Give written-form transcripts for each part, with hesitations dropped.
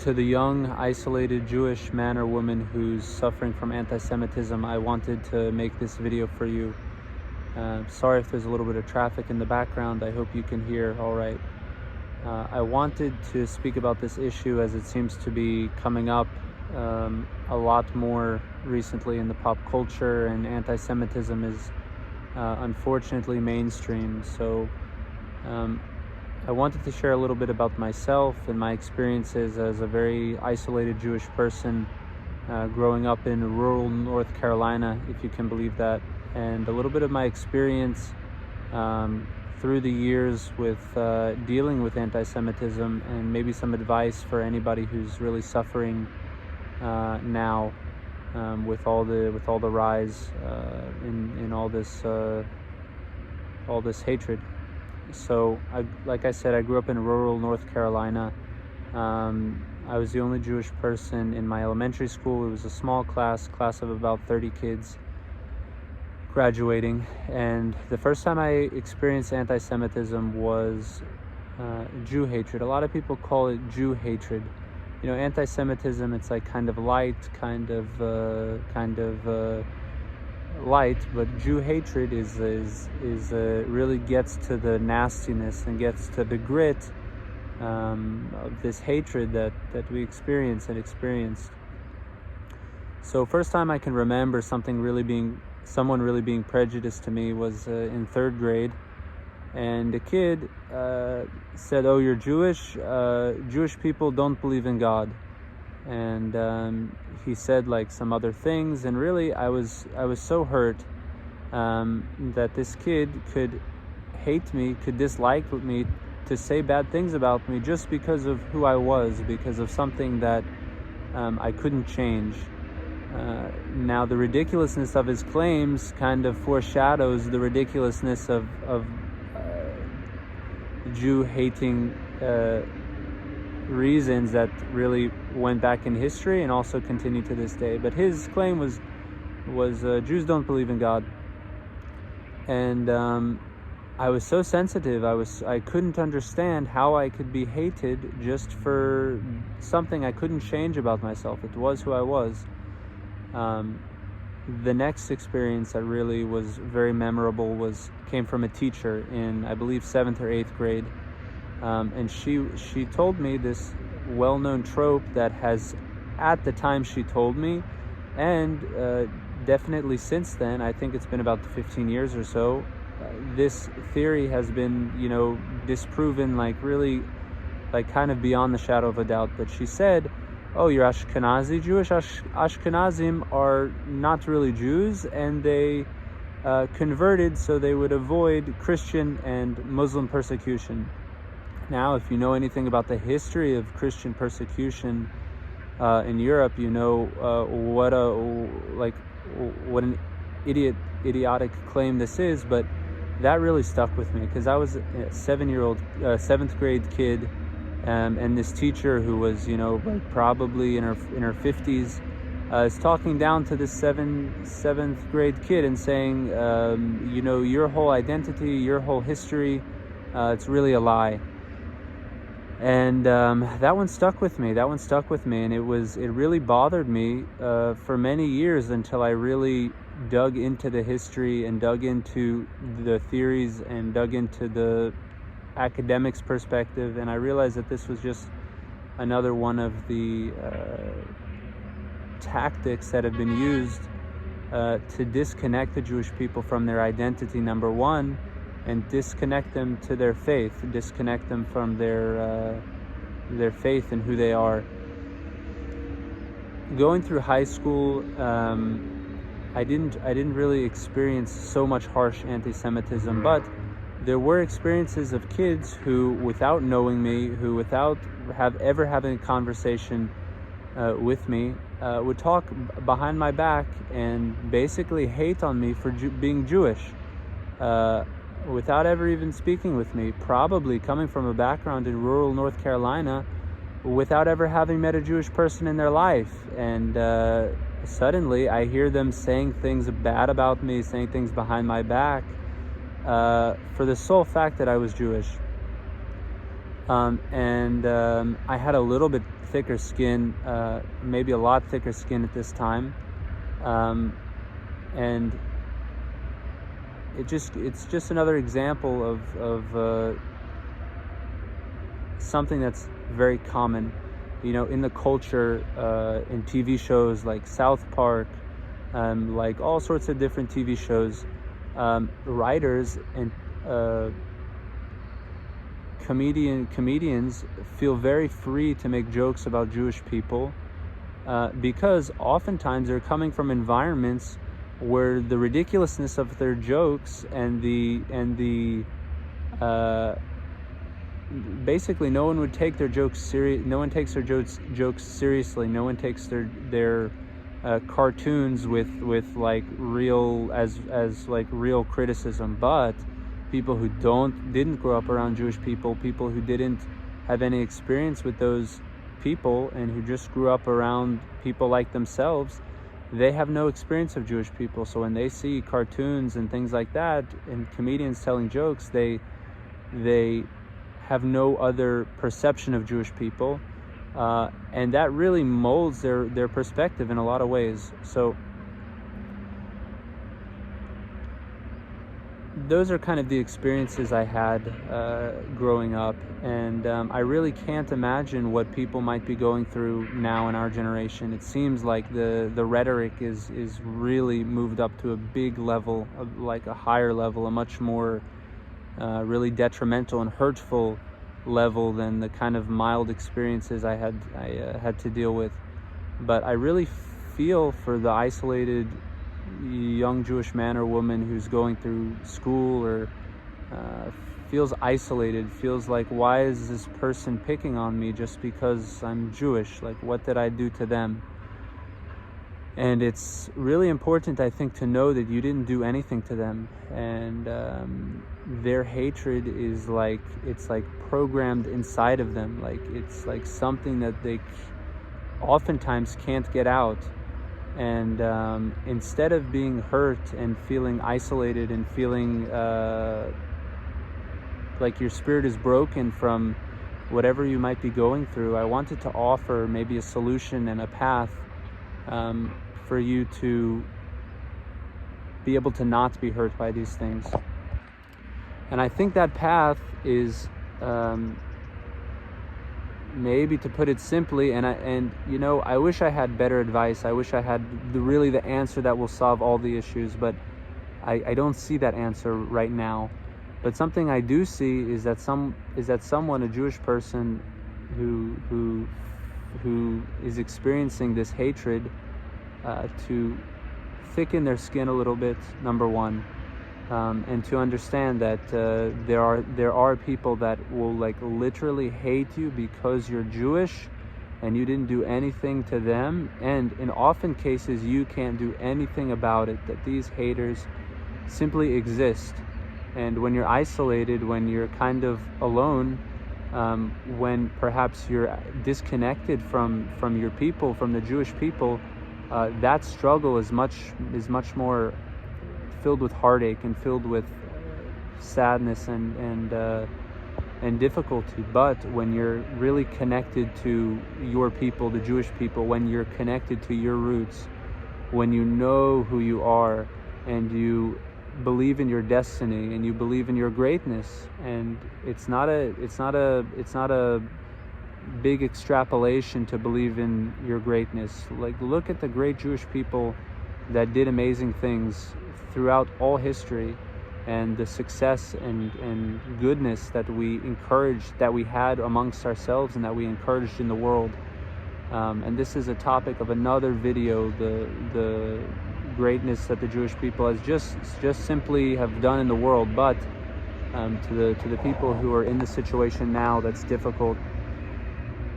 To the young, isolated Jewish man or woman who's suffering from anti-Semitism, I wanted to make this video for you. Sorry if there's a little bit of traffic in the background. I hope you can hear all right. I wanted to speak about this issue as it seems to be coming up a lot more recently in the pop culture, and anti-Semitism is unfortunately mainstream. So I wanted to share a little bit about myself and my experiences as a very isolated Jewish person growing up in rural North Carolina, if you can believe that, and a little bit of my experience through the years with dealing with anti-Semitism, and maybe some advice for anybody who's really suffering now with all the rise in all this hatred. So, like I said, I grew up in rural North Carolina. I was the only Jewish person in my elementary school. It was a small class of about 30 kids graduating. And the first time I experienced anti-Semitism was Jew hatred. A lot of people call it Jew hatred. You know, anti-Semitism, it's like kind of light, kind of light, but Jew hatred is really gets to the nastiness and gets to the grit of this hatred that we experience and experienced. So first time I can remember someone really being prejudiced to me was in third grade, and a kid said, "Oh, you're Jewish. Jewish people don't believe in God." And he said like some other things, and really I was so hurt that this kid could hate me, could dislike me, to say bad things about me just because of who I was, because of something that I couldn't change. Now the ridiculousness of his claims kind of foreshadows the ridiculousness of Jew hating reasons that really went back in history and also continue to this day. But his claim was Jews don't believe in God, and I was so sensitive. I couldn't understand how I could be hated just for something I couldn't change about myself. It was who I was. The next experience that really was very memorable came from a teacher in, I believe, 7th or 8th grade. And she told me this well-known trope that has, at the time she told me, and definitely since then, I think it's been about 15 years or so, this theory has been, disproven, really, kind of beyond the shadow of a doubt. But she said, "Oh, you're Ashkenazi Jewish. Ashkenazim are not really Jews, and they converted so they would avoid Christian and Muslim persecution." Now, if you know anything about the history of Christian persecution in Europe, you know what an idiotic claim this is. But that really stuck with me, because I was a 7th grade kid, and this teacher who was, probably in her 50s, is talking down to this seventh grade kid and saying, your whole identity, your whole history, it's really a lie. And that one stuck with me. And it really bothered me for many years, until I really dug into the history and dug into the theories and dug into the academics perspective, and I realized that this was just another one of the tactics that have been used to disconnect the Jewish people from their identity, number one, and disconnect them to their faith, disconnect them from their faith and who they are. Going through high school, I didn't really experience so much harsh anti-Semitism, but there were experiences of kids who, without knowing me, who without ever having a conversation with me, would talk behind my back and basically hate on me for being Jewish, without ever even speaking with me, probably coming from a background in rural North Carolina, without ever having met a Jewish person in their life. And suddenly I hear them saying things bad about me, saying things behind my back, for the sole fact that I was Jewish. I had a little bit thicker skin, maybe a lot thicker skin at this time, and it's just another example of something that's very common, in the culture, in TV shows like South Park, like all sorts of different TV shows. Writers and comedians feel very free to make jokes about Jewish people, because oftentimes they're coming from environments where the ridiculousness of their jokes and the basically no one would take their jokes serious. No one takes their jokes seriously. No one takes their cartoons with like real as like real criticism. But people who didn't grow up around Jewish people who didn't have any experience with those people, and who just grew up around people like themselves, they have no experience of Jewish people. So when they see cartoons and things like that and comedians telling jokes, they have no other perception of Jewish people, and that really molds their perspective in a lot of ways. So those are kind of the experiences I had growing up, and I really can't imagine what people might be going through now in our generation. It seems like the rhetoric is really moved up to a big level, like a higher level, a much more really detrimental and hurtful level than the kind of mild experiences I had to deal with. But I really feel for the isolated young Jewish man or woman who's going through school, or feels isolated, feels like, why is this person picking on me just because I'm Jewish? Like, what did I do to them? And it's really important, I think, to know that you didn't do anything to them, and their hatred is like, it's like programmed inside of them. Like, it's like something that they oftentimes can't get out. And instead of being hurt and feeling isolated and feeling like your spirit is broken from whatever you might be going through, I wanted to offer maybe a solution and a path for you to be able to not be hurt by these things. And I think that path is, maybe to put it simply, and I wish I had better advice. I wish I had really the answer that will solve all the issues, but I don't see that answer right now. But something I do see is that someone, a Jewish person who is experiencing this hatred, to thicken their skin a little bit, number one, and to understand that there are people that will like literally hate you because you're Jewish and you didn't do anything to them, and in often cases you can't do anything about it, that these haters simply exist. And when you're isolated, when you're kind of alone, when perhaps you're disconnected from your people, from the Jewish people, that struggle is much more filled with heartache and filled with sadness and difficulty. But when you're really connected to your people, the Jewish people, when you're connected to your roots, when you know who you are, and you believe in your destiny, and you believe in your greatness, and it's not a big extrapolation to believe in your greatness. Like, look at the great Jewish people that did amazing things throughout all history, and the success and goodness that we encouraged, that we had amongst ourselves, and that we encouraged in the world. And this is a topic of another video, the greatness that the Jewish people has just simply have done in the world. But to the people who are in the situation now that's difficult,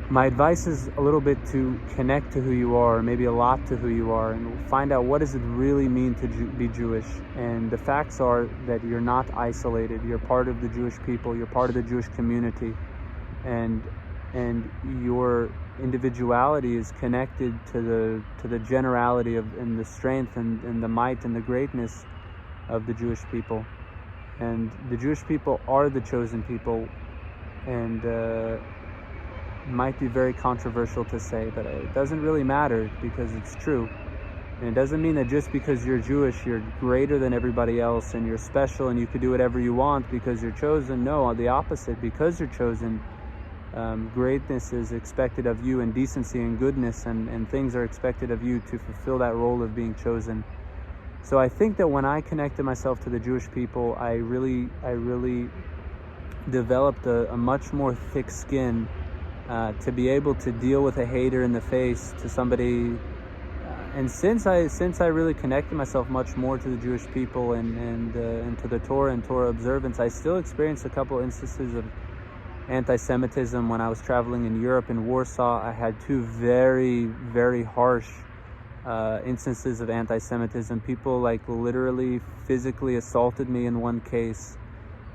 my advice is a little bit to connect to who you are, maybe a lot to who you are, and find out, what does it really mean to be Jewish? And the facts are that you're not isolated. You're part of the Jewish people. You're part of the Jewish community, and your individuality is connected to the generality of, and the strength and the might and the greatness of the Jewish people. And the Jewish people are the chosen people. and might be very controversial to say, but it doesn't really matter because it's true. And it doesn't mean that just because you're Jewish, you're greater than everybody else and you're special and you could do whatever you want because you're chosen. No, the opposite. Because you're chosen, greatness is expected of you, and decency and goodness and things are expected of you to fulfill that role of being chosen. So I think that when I connected myself to the Jewish people, I really developed a much more thick skin to be able to deal with a hater in the face, to somebody. And since I really connected myself much more to the Jewish people and to the Torah and Torah observance, I still experienced a couple instances of anti-Semitism when I was traveling in Europe, in Warsaw. I had two very, very harsh instances of anti-Semitism. People like literally physically assaulted me in one case.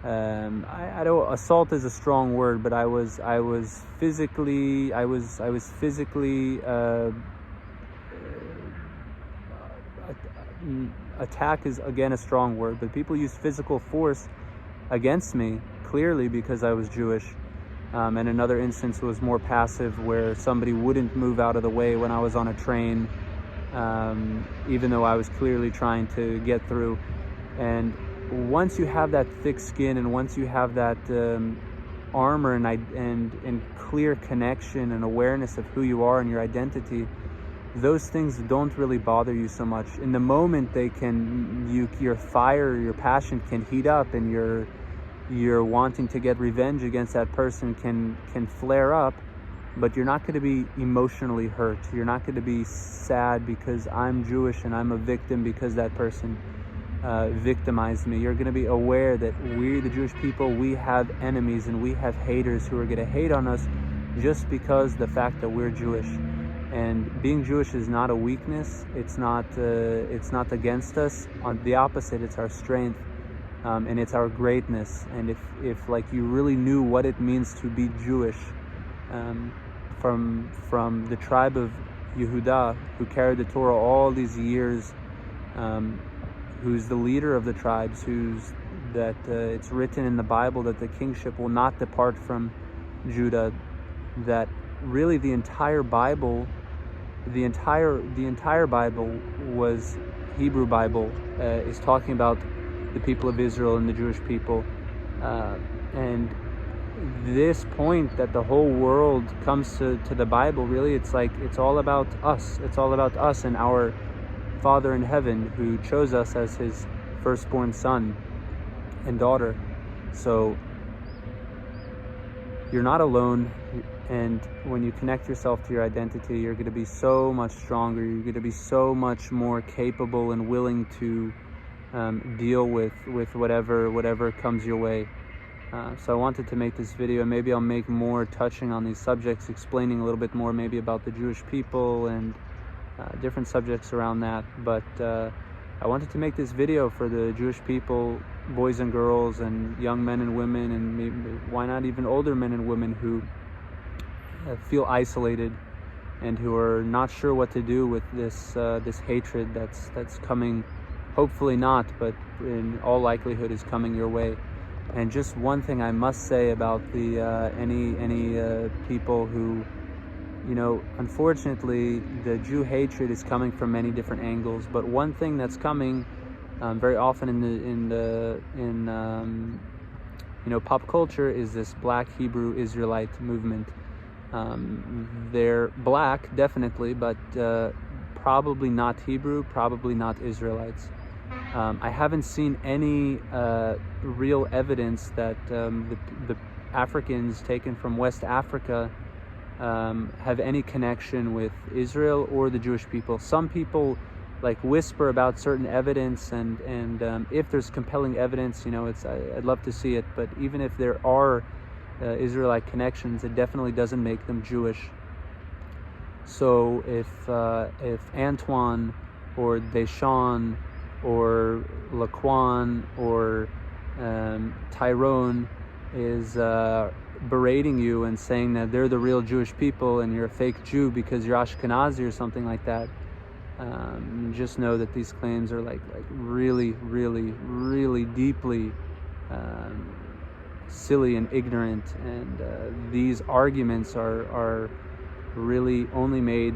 I don't, assault is a strong word, but I was physically attack is again a strong word, but people used physical force against me, clearly because I was Jewish. And another instance was more passive, where somebody wouldn't move out of the way when I was on a train, even though I was clearly trying to get through. And once you have that thick skin, and once you have that armor and clear connection and awareness of who you are and your identity, those things don't really bother you so much. In the moment, they can, your fire, your passion can heat up, and your wanting to get revenge against that person can flare up, but you're not going to be emotionally hurt. You're not going to be sad because I'm Jewish and I'm a victim because that person victimized me. You're going to be aware that we, the Jewish people, we have enemies and we have haters who are going to hate on us just because the fact that we're Jewish. And being Jewish is not a weakness. It's not against us. On the opposite, it's our strength, and it's our greatness. And if like you really knew what it means to be Jewish, from the tribe of Yehuda, who carried the Torah all these years, who's the leader of the tribes, it's written in the Bible that the kingship will not depart from Judah, that really the entire Bible was Hebrew Bible, is talking about the people of Israel and the Jewish people, and this point that the whole world comes to the Bible, really it's all about us. It's all about us and our Father in heaven, who chose us as his firstborn son and daughter. So you're not alone. And when you connect yourself to your identity, you're going to be so much stronger. You're going to be so much more capable and willing to deal with whatever comes your way. So I wanted to make this video, and maybe I'll make more touching on these subjects, explaining a little bit more maybe about the Jewish people and different subjects around that. But I wanted to make this video for the Jewish people, boys and girls and young men and women, and maybe, why not even older men and women who feel isolated and who are not sure what to do with this hatred that's coming. Hopefully not, but in all likelihood is coming your way. And just one thing I must say about the any people who, unfortunately, the Jew hatred is coming from many different angles. But one thing that's coming very often in pop culture is this Black Hebrew Israelite movement. They're black, definitely, but probably not Hebrew, probably not Israelites. I haven't seen any real evidence that the Africans taken from West Africa have any connection with Israel or the Jewish people. Some people whisper about certain evidence, and if there's compelling evidence, I'd love to see it. But even if there are Israelite connections, it definitely doesn't make them Jewish. So if Antoine or Deshaun or Laquan or Tyrone is berating you and saying that they're the real Jewish people and you're a fake Jew because you're Ashkenazi or something like that, just know that these claims are really, really, really deeply silly and ignorant, and these arguments are really only made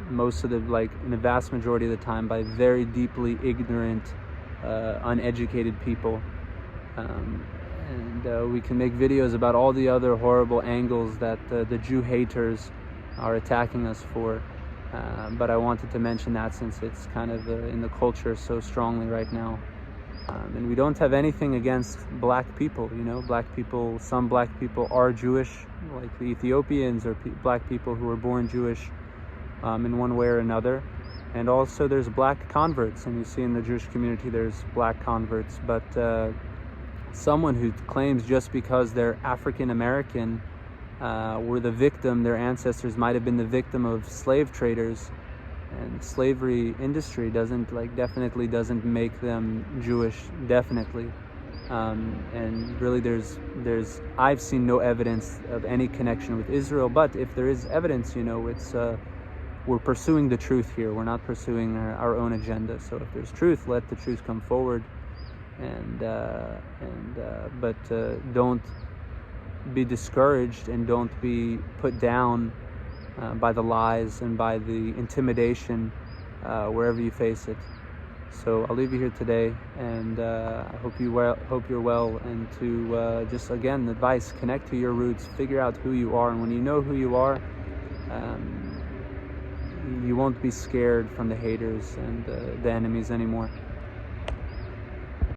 most of the, like in the vast majority of the time, by very deeply ignorant, uneducated people. And we can make videos about all the other horrible angles that the Jew haters are attacking us for, but I wanted to mention that since it's kind of in the culture so strongly right now. And we don't have anything against black people, you know. Black people, some black people are Jewish, like the Ethiopians, or black people who were born Jewish in one way or another. And also there's black converts, and you see in the Jewish community there's black converts. But someone who claims just because they're African American were the victim, their ancestors might have been the victim of slave traders, and slavery industry definitely doesn't make them Jewish, definitely. And really there's I've seen no evidence of any connection with Israel, but if there is evidence, you know, it's we're pursuing the truth here. We're not pursuing our own agenda. So if there's truth, let the truth come forward, but don't be discouraged, and don't be put down by the lies and by the intimidation wherever you face it. So I'll leave you here today, and I hope you're well, and to just, again, advice: connect to your roots, figure out who you are, and when you know who you are, you won't be scared from the haters and the enemies anymore.